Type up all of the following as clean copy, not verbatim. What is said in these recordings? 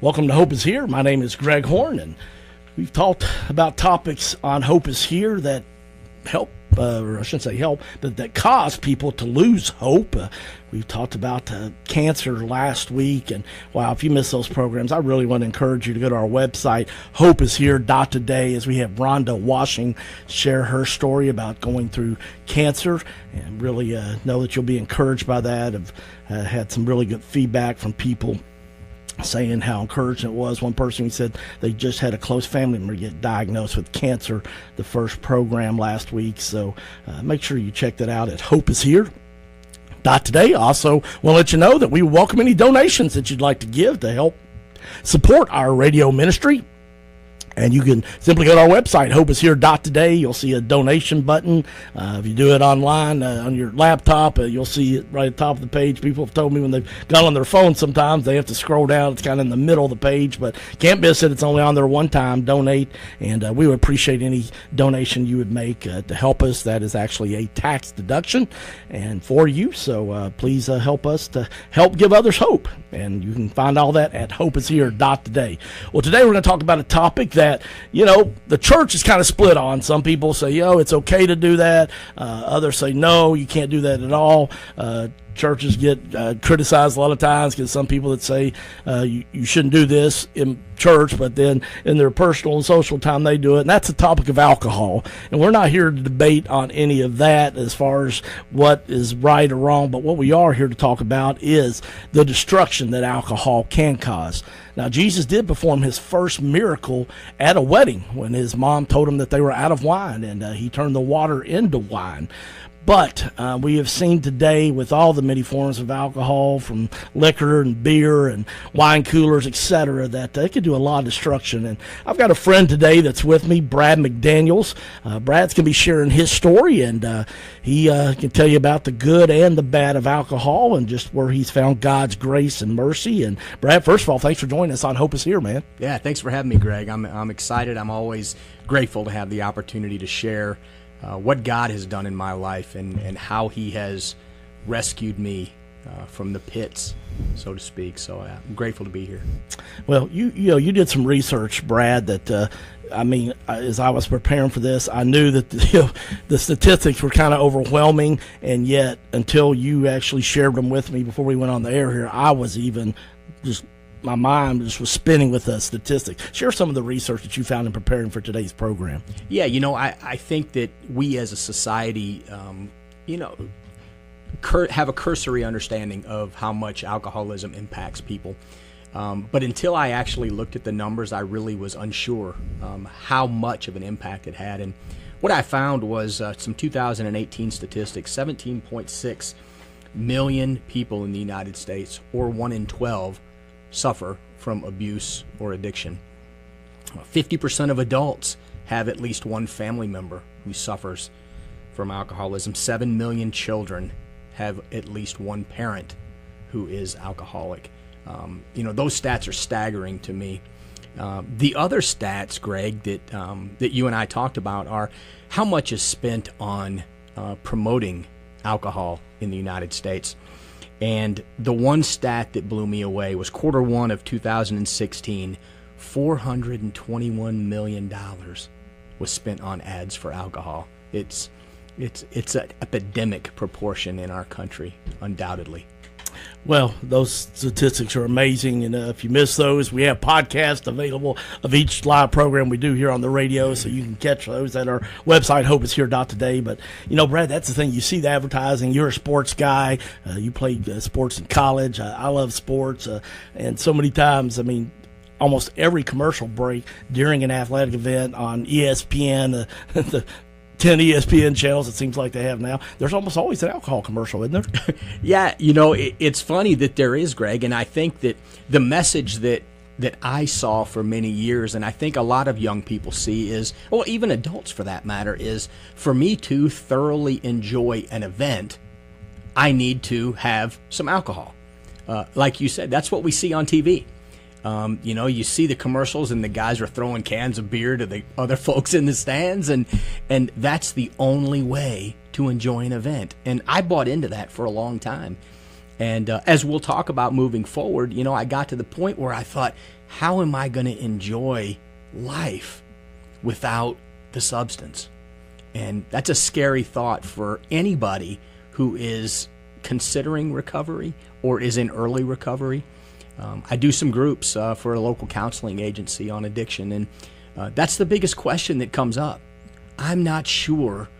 Welcome to Hope is Here. My name is Greg Horn, and we've talked about topics on Hope is Here that help, or I shouldn't say help, but that cause people to lose hope. We've talked about cancer last week, and wow, if you missed those programs, I really want to encourage you to go to our website, hopeishere.today, as we have Rhonda Washing share her story about going through cancer, and really know that you'll be encouraged by that. I've had some really good feedback from people saying how encouraging it was. One person said they just had a close family member get diagnosed with cancer the first program last week. So make sure you check that out at hopeishere.today. Also want to let you know that we welcome any donations that you'd like to give to help support our radio ministry. And you can simply go to our website, hopeishere.today. You'll see a donation button. If you do it online on your laptop, you'll see it right at the top of the page. People have told me when they've gone on their phone sometimes they have to scroll down. It's kind of in the middle of the page, but can't miss it. It's only on there one time. Donate, and we would appreciate any donation you would make to help us. That is actually a tax deduction and for you, so please help us to help give others hope. And you can find all that at hopeishere.today. Well, today we're going to talk about a topic that, you know, the church is kind of split on. Some people say, it's okay to do that. Others say, no, you can't do that at all. Churches get criticized a lot of times because some people that say you shouldn't do this in church, but then in their personal and social time they do it. And that's the topic of alcohol. And we're not here to debate on any of that as far as what is right or wrong, but what we are here to talk about is the destruction that alcohol can cause. Now, Jesus did perform his first miracle at a wedding when his mom told him that they were out of wine, and he turned the water into wine. But we have seen today with all the many forms of alcohol, from liquor and beer and wine coolers, etc., that they could do a lot of destruction. And I've got a friend today that's with me, Brad McDaniels. Brad's going to be sharing his story, and he can tell you about the good and the bad of alcohol and just where he's found God's grace and mercy. And Brad, first of all, thanks for joining us on Hope is Here, man. Yeah, thanks for having me, Greg. I'm excited. I'm always grateful to have the opportunity to share what God has done in my life and how he has rescued me from the pits, so to speak. So I'm grateful to be here. Well, you did some research, Brad, that as I was preparing for this, I knew that the statistics were kind of overwhelming, and yet until you actually shared them with me before we went on the air here, I was even just my mind just was spinning with the statistics. Share some of the research that you found in preparing for today's program. Yeah, I think that we as a society, have a cursory understanding of how much alcoholism impacts people. But until I actually looked at the numbers, I really was unsure how much of an impact it had. And what I found was some 2018 statistics: 17.6 million people in the United States, or 1 in 12, suffer from abuse or addiction. 50% of adults have at least one family member who suffers from alcoholism. 7 million children have at least one parent who is alcoholic. Those stats are staggering to me. The other stats, Greg, that you and I talked about are how much is spent on promoting alcohol in the United States. And the one stat that blew me away was Q1 of 2016, $421 million was spent on ads for alcohol. It's an epidemic proportion in our country, undoubtedly. Well, those statistics are amazing, and if you miss those, we have podcasts available of each live program we do here on the radio, so you can catch those at our website, hopeishere.today. But, Brad, that's the thing. You see the advertising. You're a sports guy. You played sports in college. I love sports, and so many times, almost every commercial break during an athletic event on ESPN, the 10 ESPN channels it seems like they have now, there's almost always an alcohol commercial, isn't there? Yeah, it's funny that there is, Greg, and I think that the message that I saw for many years, and I think a lot of young people see is, well, even adults for that matter, is for me to thoroughly enjoy an event, I need to have some alcohol. Like you said, that's what we see on TV. You see the commercials and the guys are throwing cans of beer to the other folks in the stands, and that's the only way to enjoy an event. And I bought into that for a long time. And as we'll talk about moving forward, I got to the point where I thought, how am I going to enjoy life without the substance? And that's a scary thought for anybody who is considering recovery or is in early recovery. I do some groups for a local counseling agency on addiction, and that's the biggest question that comes up. I'm not sure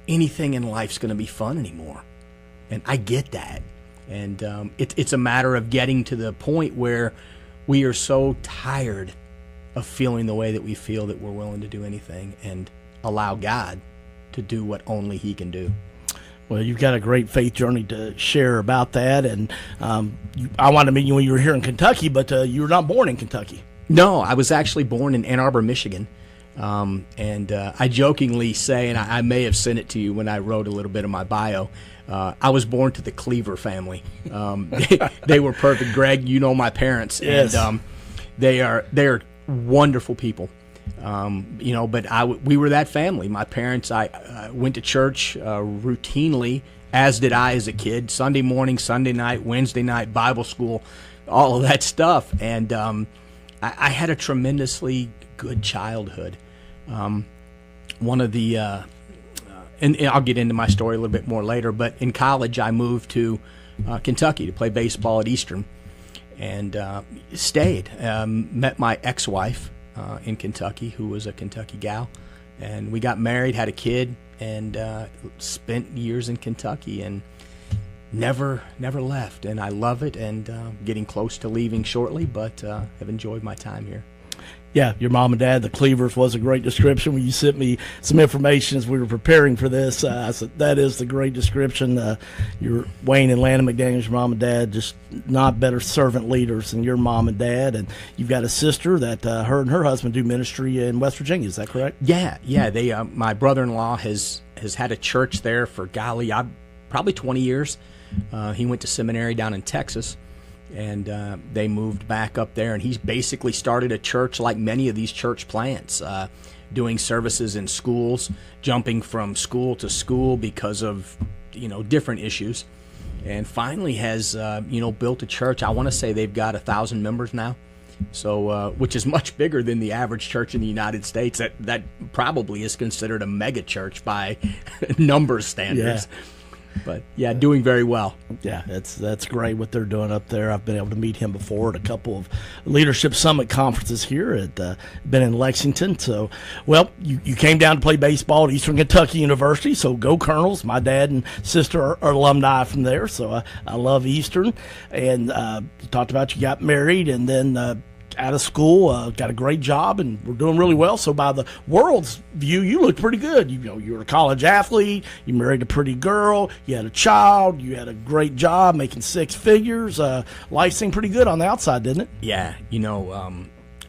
anything in life's going to be fun anymore. And I get that. And it's a matter of getting to the point where we are so tired of feeling the way that we feel that we're willing to do anything and allow God to do what only He can do. Well, you've got a great faith journey to share about that. And I wanted to meet you when you were here in Kentucky, but you were not born in Kentucky. No, I was actually born in Ann Arbor, Michigan. And I jokingly say, and I may have sent it to you when I wrote a little bit of my bio, I was born to the Cleaver family. They were perfect. Greg, you know my parents. Yes. And they're wonderful people. But we were that family. My parents, I went to church routinely, as did I as a kid. Sunday morning, Sunday night, Wednesday night, Bible school, all of that stuff. And I had a tremendously good childhood. One of the, and I'll get into my story a little bit more later, but in college I moved to Kentucky to play baseball at Eastern, and stayed. Met my ex-wife in Kentucky, who was a Kentucky gal, and we got married, had a kid, and spent years in Kentucky, and never left. And I love it, and getting close to leaving shortly, but have enjoyed my time here. Yeah, your mom and dad, the Cleavers, was a great description. When you sent me some information as we were preparing for this, I said, that is the great description. Your Wayne and Lana McDaniels, your mom and dad, just not better servant leaders than your mom and dad. And you've got a sister that her and her husband do ministry in West Virginia. Is that correct? Yeah. They, my brother-in-law has had a church there for, probably 20 years. He went to seminary down in Texas. And they moved back up there, and he's basically started a church like many of these church plants, doing services in schools, jumping from school to school because of, different issues, and finally has, built a church. I want to say they've got 1,000 members now, so which is much bigger than the average church in the United States. That probably is considered a mega church by numbers standards. Yeah. But yeah, doing very well. Yeah, that's great what they're doing up there. I've been able to meet him before at a couple of Leadership Summit conferences here. Been in Lexington. So, well, you came down to play baseball at Eastern Kentucky University. So go Colonels. My dad and sister are alumni from there. So I love Eastern. And you talked about you got married and then out of school, got a great job, and we're doing really well. So by the world's view, you looked pretty good. You were a college athlete, you married a pretty girl, you had a child, you had a great job, making six figures. Life seemed pretty good on the outside, didn't it? Yeah,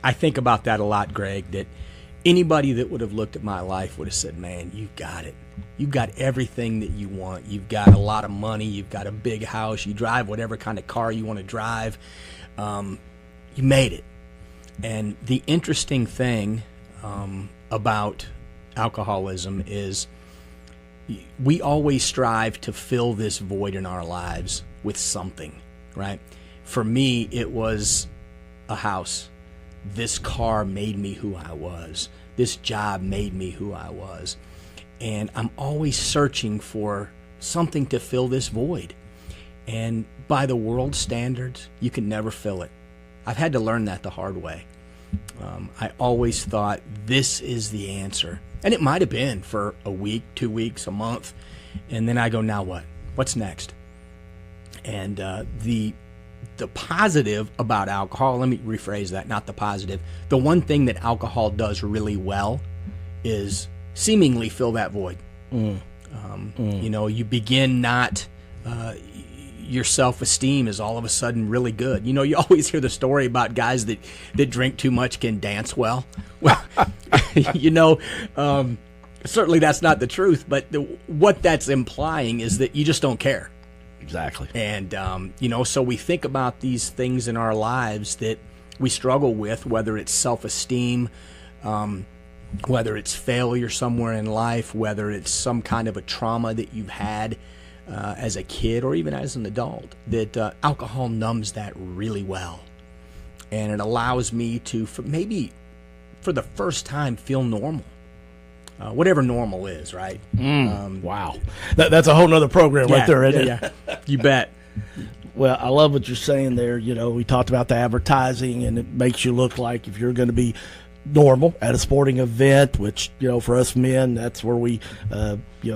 I think about that a lot, Greg, that anybody that would have looked at my life would have said, man, you've got it. You've got everything that you want. You've got a lot of money. You've got a big house. You drive whatever kind of car you want to drive. You made it. And the interesting thing about alcoholism is we always strive to fill this void in our lives with something, right? For me, it was a house. This car made me who I was. This job made me who I was. And I'm always searching for something to fill this void. And by the world's standards, you can never fill it. I've had to learn that the hard way. I always thought this is the answer. And it might have been for a week, 2 weeks, a month. And then I go, now what? What's next? And the positive about alcohol, let me rephrase that, not the positive. The one thing that alcohol does really well is seemingly fill that void. You begin not... your self-esteem is all of a sudden really good. You always hear the story about guys that drink too much can dance well. Well, certainly that's not the truth, but what that's implying is that you just don't care. Exactly. And, so we think about these things in our lives that we struggle with, whether it's self-esteem, whether it's failure somewhere in life, whether it's some kind of a trauma that you've had. as a kid or even as an adult, that alcohol numbs that really well. And it allows me to, maybe for the first time, feel normal. Whatever normal is, right? Wow. That's a whole nother program right there, isn't it? Yeah, you bet. Well, I love what you're saying there. We talked about the advertising, and it makes you look like if you're going to be normal at a sporting event, which, for us men, that's where we,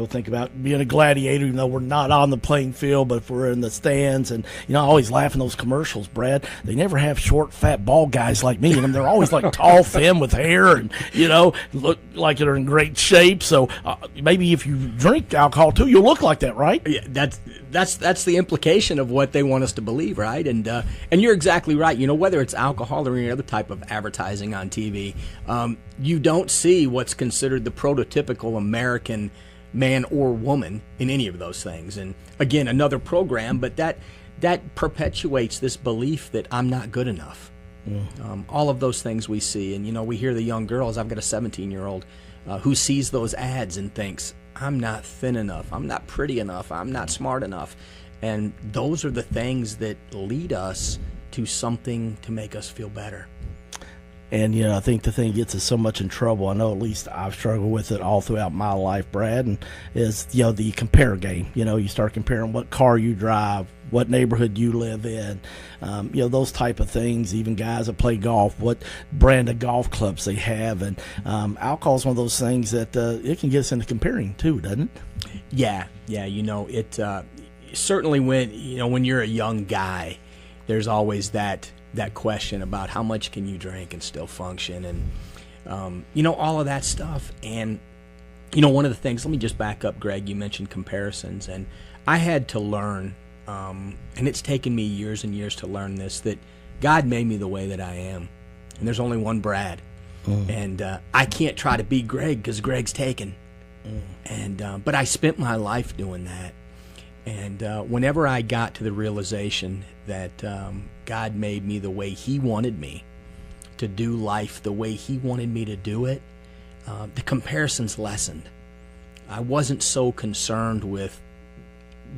think about being a gladiator, even though we're not on the playing field, but if we're in the stands. And, I always laugh in those commercials, Brad. They never have short, fat, bald guys like me in them. They're always like tall, thin with hair and, look like they're in great shape. So maybe if you drink alcohol too, you'll look like that, right? Yeah, that's the implication of what they want us to believe, right? And you're exactly right. Whether it's alcohol or any other type of advertising on TV, you don't see what's considered the prototypical American man or woman in any of those things. And again, another program, but that perpetuates this belief that I'm not good enough. All of those things we see, and we hear the young girls. I've got a 17-year-old who sees those ads and thinks, I'm not thin enough, I'm not pretty enough, I'm not smart enough. And those are the things that lead us to something to make us feel better. And, I think the thing gets us so much in trouble, I know at least I've struggled with it all throughout my life, Brad, and is, the compare game. You start comparing what car you drive, what neighborhood you live in, those type of things. Even guys that play golf, what brand of golf clubs they have. And alcohol is one of those things that it can get us into comparing too, doesn't it? Yeah, it certainly when you're a young guy, there's always that question about how much can you drink and still function, and all of that stuff. And one of the things, let me just back up, Greg, you mentioned comparisons, and I had to learn, and it's taken me years and years to learn this, that God made me the way that I am, and there's only one Brad. And I can't try to be Greg because Greg's taken. And but I spent my life doing that. And whenever I got to the realization that God made me the way He wanted me to do life, the way He wanted me to do it, the comparisons lessened. I wasn't so concerned with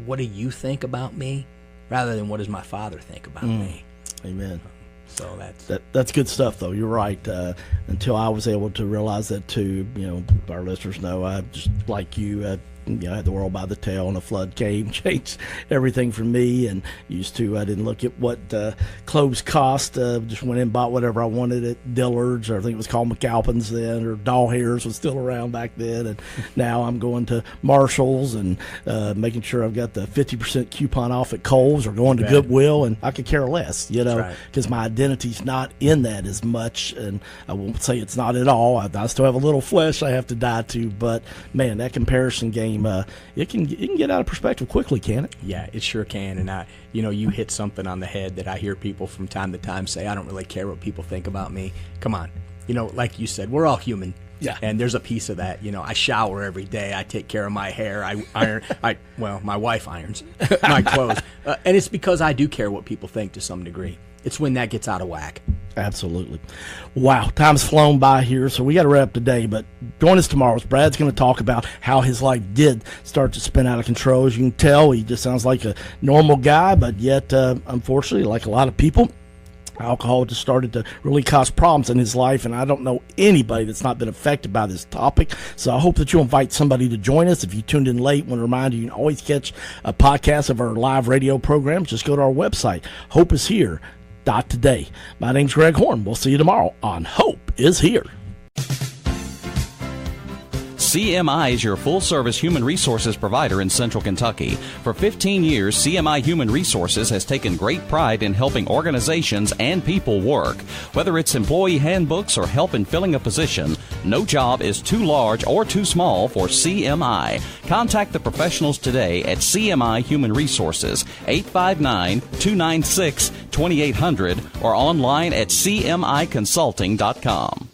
what do you think about me, rather than what does my Father think about me. Amen. So that's good stuff, though. You're right. Until I was able to realize that too, our listeners know I just like you. I had the world by the tail, and a flood came, changed everything for me. And I didn't look at what clothes cost. Just went in and bought whatever I wanted at Dillard's, or I think it was called McAlpin's then, or Doll Hairs was still around back then. And now I'm going to Marshall's and making sure I've got the 50% coupon off at Kohl's, or going to Goodwill, and I could care less, because my identity's not in that as much. And I won't say it's not at all. I still have a little flesh I have to die to, but man, that comparison game, it can get out of perspective quickly, can it? Yeah, it sure can. And you hit something on the head that I hear people from time to time say, I don't really care what people think about me. Come on. Like you said, we're all human. Yeah. And there's a piece of that. I shower every day. I take care of my hair. I iron. My wife irons my clothes. And it's because I do care what people think to some degree. It's when that gets out of whack. Absolutely. Wow, time's flown by here, so we got to wrap today. But join us tomorrow. Brad's going to talk about how his life did start to spin out of control. As you can tell, he just sounds like a normal guy, but yet, unfortunately, like a lot of people, alcohol just started to really cause problems in his life, and I don't know anybody that's not been affected by this topic. So I hope that you'll invite somebody to join us. If you tuned in late, I want to remind you can always catch a podcast of our live radio programs. Just go to our website, hopeishere.today. My name's Greg Horn. We'll see you tomorrow on Hope is Here. CMI is your full-service human resources provider in Central Kentucky. For 15 years, CMI Human Resources has taken great pride in helping organizations and people work. Whether it's employee handbooks or help in filling a position, no job is too large or too small for CMI. Contact the professionals today at CMI Human Resources, 859-296-2800, or online at cmiconsulting.com.